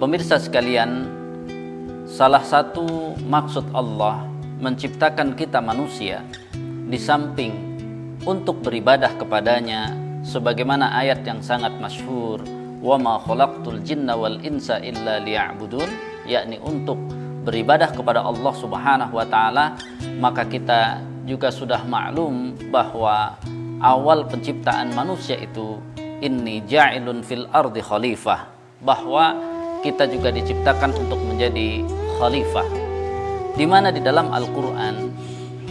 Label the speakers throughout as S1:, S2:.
S1: Pemirsa sekalian, salah satu maksud Allah menciptakan kita manusia di samping untuk beribadah kepadanya, sebagaimana ayat yang sangat masyhur, wa ma khalaqtul jinna wal insa illa liya'budun, yakni untuk beribadah kepada Allah Subhanahu wa taala. Maka kita juga sudah maklum bahwa awal penciptaan manusia itu inni ja'ilun fil ardi khalifah, bahwa kita juga diciptakan untuk menjadi khalifah, di mana di dalam Al-Quran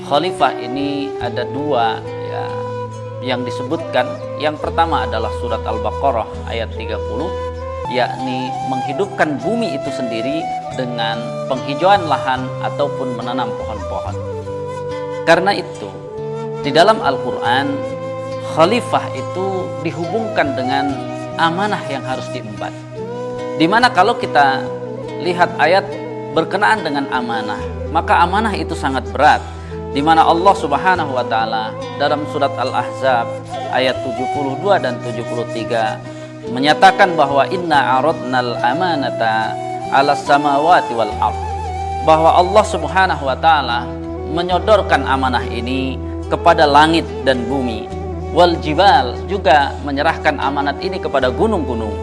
S1: khalifah ini ada dua ya, yang disebutkan. Yang pertama adalah surat Al-Baqarah ayat 30, yakni menghidupkan bumi itu sendiri dengan penghijauan lahan ataupun menanam pohon-pohon. Karena itu di dalam Al-Quran khalifah itu dihubungkan dengan amanah yang harus diemban, di mana kalau kita lihat ayat berkenaan dengan amanah, maka amanah itu sangat berat, di mana Allah Subhanahu wa taala dalam surat Al-Ahzab ayat 72 dan 73 menyatakan bahwa inna aradnal amanata 'alas samawati wal ardh, bahwa Allah Subhanahu wa taala menyodorkan amanah ini kepada langit dan bumi, wal jibal, juga menyerahkan amanat ini kepada gunung-gunung,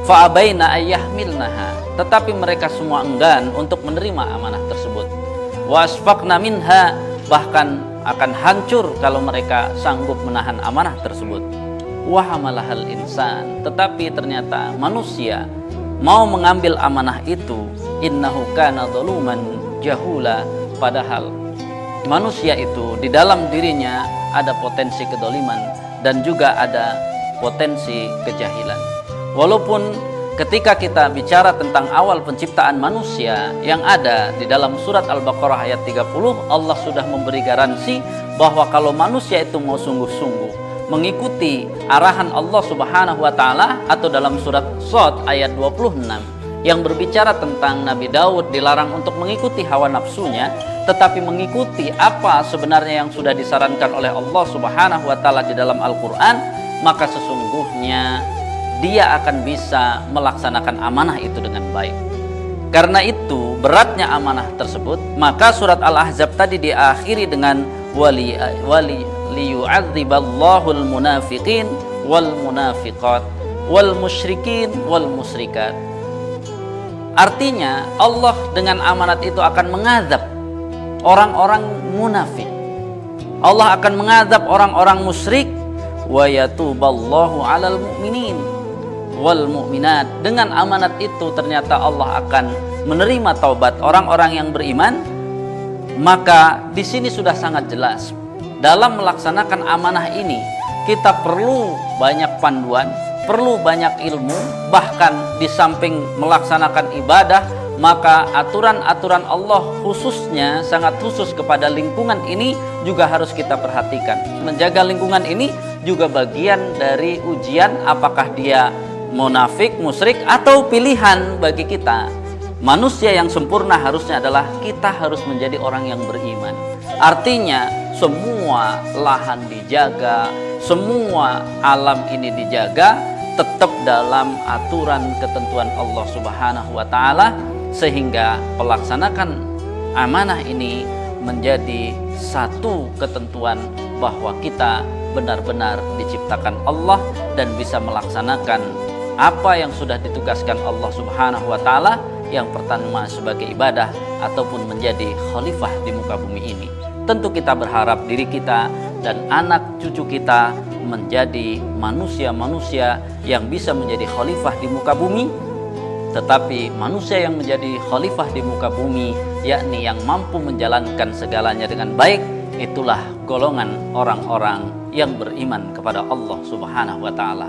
S1: fa abaina ayyahmilnaha, tetapi mereka semua enggan untuk menerima amanah tersebut, wa asfaqna minha, bahkan akan hancur kalau mereka sanggup menahan amanah tersebut, wa hamalahal insan, tetapi ternyata manusia mau mengambil amanah itu, innahu kana zaluman jahula, padahal manusia itu di dalam dirinya ada potensi kedoliman dan juga ada potensi kejahilan. Walaupun ketika kita bicara tentang awal penciptaan manusia yang ada di dalam surat Al-Baqarah ayat 30, Allah sudah memberi garansi bahwa kalau manusia itu mau sungguh-sungguh mengikuti arahan Allah Subhanahu wa taala, atau dalam surat Shad ayat 26 yang berbicara tentang Nabi Daud dilarang untuk mengikuti hawa nafsunya, tetapi mengikuti apa sebenarnya yang sudah disarankan oleh Allah Subhanahu wa taala di dalam Al-Qur'an, maka sesungguhnya dia akan bisa melaksanakan amanah itu dengan baik. Karena itu beratnya amanah tersebut, maka surat Al-Ahzab tadi diakhiri dengan wali liyu'adziballahul munafiqin wal munafiqat wal musyrikin wal musyrikat. Artinya Allah dengan amanat itu akan mengazab orang-orang munafik, Allah akan mengazab orang-orang musyrik, wa yatuballahu 'alal mu'minin wal mu'minat. Dengan amanat itu ternyata Allah akan menerima taubat orang-orang yang beriman. Maka di sini sudah sangat jelas, dalam melaksanakan amanah ini kita perlu banyak panduan, perlu banyak ilmu. Bahkan di samping melaksanakan ibadah, maka aturan-aturan Allah khususnya sangat khusus kepada lingkungan ini juga harus kita perhatikan. Menjaga lingkungan ini juga bagian dari ujian apakah dia munafik, musyrik, atau pilihan bagi kita. Manusia yang sempurna harusnya adalah kita harus menjadi orang yang beriman. Artinya semua lahan dijaga, semua alam ini dijaga, tetap dalam aturan ketentuan Allah Subhanahu wa taala, sehingga pelaksanakan amanah ini menjadi satu ketentuan bahwa kita benar-benar diciptakan Allah dan bisa melaksanakan apa yang sudah ditugaskan Allah Subhanahu wa taala, yang pertama sebagai ibadah ataupun menjadi khalifah di muka bumi ini. Tentu kita berharap diri kita dan anak cucu kita menjadi manusia-manusia yang bisa menjadi khalifah di muka bumi. Tetapi manusia yang menjadi khalifah di muka bumi, yakni yang mampu menjalankan segalanya dengan baik, itulah golongan orang-orang yang beriman kepada Allah Subhanahu wa taala.